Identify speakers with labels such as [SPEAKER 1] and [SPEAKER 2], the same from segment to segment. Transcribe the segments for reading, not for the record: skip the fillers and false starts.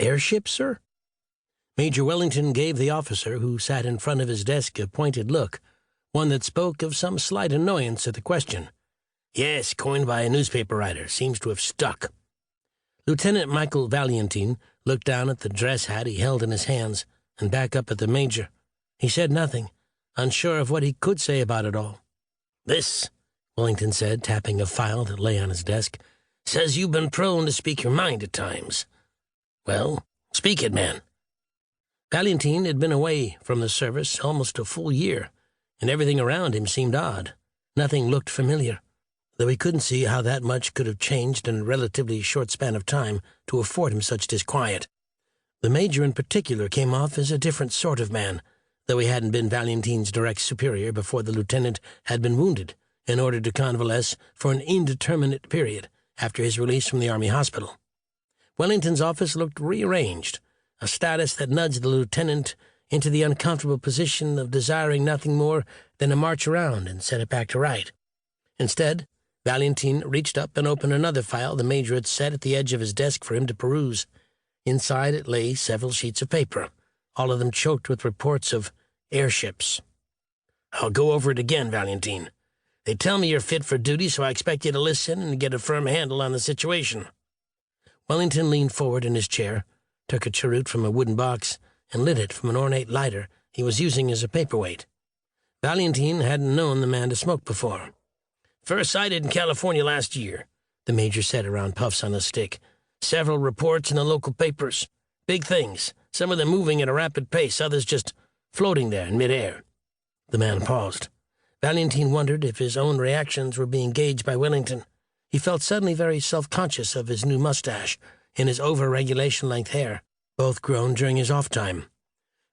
[SPEAKER 1] Airship, sir?" Major Wellington gave the officer who sat in front of his desk a pointed look, one that spoke of some slight annoyance at the question. "Yes, coined by a newspaper writer. Seems to have stuck." Lieutenant Michael Valiantine looked down at the dress hat he held in his hands and back up at the major. He said nothing, unsure of what he could say about it all. "This," Wellington said, tapping a file that lay on his desk, "says you've been prone to speak your mind at times. Well, speak it, man." Valiantine had been away from the service almost a full year, and everything around him seemed odd. Nothing looked familiar, though he couldn't see how that much could have changed in a relatively short span of time to afford him such disquiet. The major in particular came off as a different sort of man, though he hadn't been Valiantine's direct superior before the lieutenant had been wounded in order to convalesce for an indeterminate period after his release from the Army hospital. Wellington's office looked rearranged, a status that nudged the lieutenant into the uncomfortable position of desiring nothing more than to march around and set it back to right. Instead, Valiantine reached up and opened another file the major had set at the edge of his desk for him to peruse. Inside it lay several sheets of paper, all of them choked with reports of airships. "I'll go over it again, Valiantine. They tell me you're fit for duty, so I expect you to listen and get a firm handle on the situation." Wellington leaned forward in his chair, took a cheroot from a wooden box, and lit it from an ornate lighter he was using as a paperweight. Valiantine hadn't known the man to smoke before. "First sighted in California last year," the major said around puffs on a stick. "Several reports in the local papers. Big things, some of them moving at a rapid pace, others just floating there in midair." The man paused. Valiantine wondered if his own reactions were being gauged by Wellington. He felt suddenly very self-conscious of his new mustache and his over-regulation-length hair, both grown during his off-time.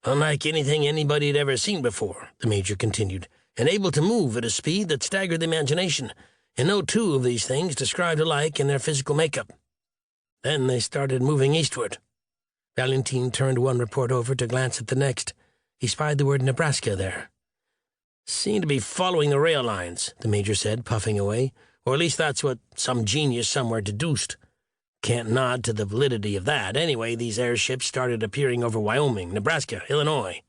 [SPEAKER 1] "Unlike anything anybody had ever seen before," the major continued, "and able to move at a speed that staggered the imagination, and no two of these things described alike in their physical makeup." Then they started moving eastward. Valiantine turned one report over to glance at the next. He spied the word Nebraska there. "Seem to be following the rail lines," the major said, puffing away, "or at least that's what some genius somewhere deduced. Can't nod to the validity of that. Anyway, these airships started appearing over Wyoming, Nebraska, Illinois.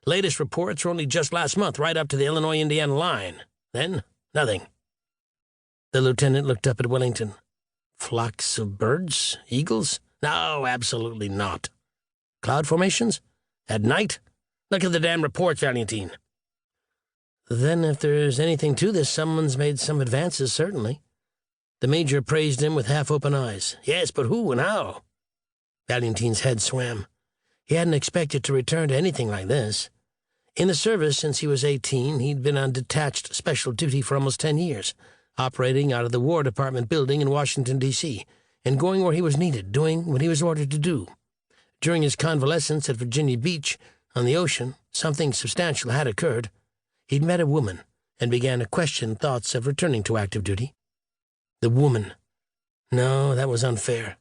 [SPEAKER 1] Latest reports were only just last month, right up to the Illinois-Indiana line. Then, nothing." The lieutenant looked up at Wellington. "Flocks of birds? Eagles? No, absolutely not." "Cloud formations? At night? Look at the damn reports, Valiantine." "Then if there's anything to this, someone's made some advances, certainly." The major praised him with half-open eyes. "Yes, but who and how?" Valentin's head swam. He hadn't expected to return to anything like this. In the service since he was 18, he'd been on detached special duty for almost 10 years, operating out of the War Department building in Washington, D.C., and going where he was needed, doing what he was ordered to do. During his convalescence at Virginia Beach, on the ocean, something substantial had occurred. He'd met a woman and began to question thoughts of returning to active duty. The woman. No, that was unfair.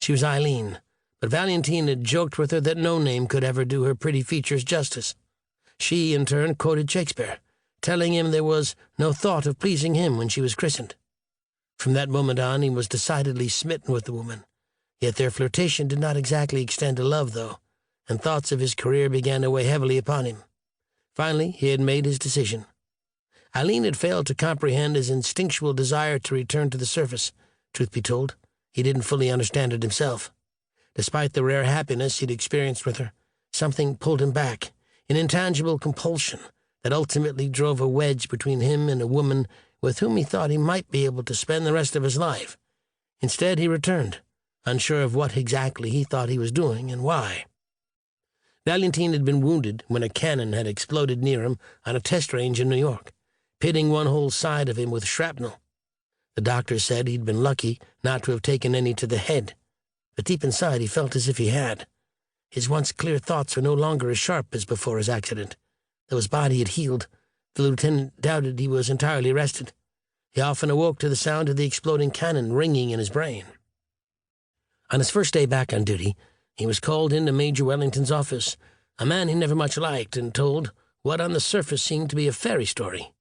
[SPEAKER 1] She was Eileen, but Valiantine had joked with her that no name could ever do her pretty features justice. She, in turn, quoted Shakespeare, telling him there was no thought of pleasing him when she was christened. From that moment on, he was decidedly smitten with the woman. Yet their flirtation did not exactly extend to love, though, and thoughts of his career began to weigh heavily upon him. Finally, he had made his decision. Eileen had failed to comprehend his instinctual desire to return to the surface. Truth be told, he didn't fully understand it himself. Despite the rare happiness he'd experienced with her, something pulled him back, an intangible compulsion that ultimately drove a wedge between him and a woman with whom he thought he might be able to spend the rest of his life. Instead, he returned, unsure of what exactly he thought he was doing and why. Valiantine had been wounded when a cannon had exploded near him on a test range in New York, pitting one whole side of him with shrapnel. The doctor said he'd been lucky not to have taken any to the head, but deep inside he felt as if he had. His once clear thoughts were no longer as sharp as before his accident. Though his body had healed, the lieutenant doubted he was entirely rested. He often awoke to the sound of the exploding cannon ringing in his brain. On his first day back on duty, he was called into Major Wellington's office, a man he never much liked, and told what on the surface seemed to be a fairy story.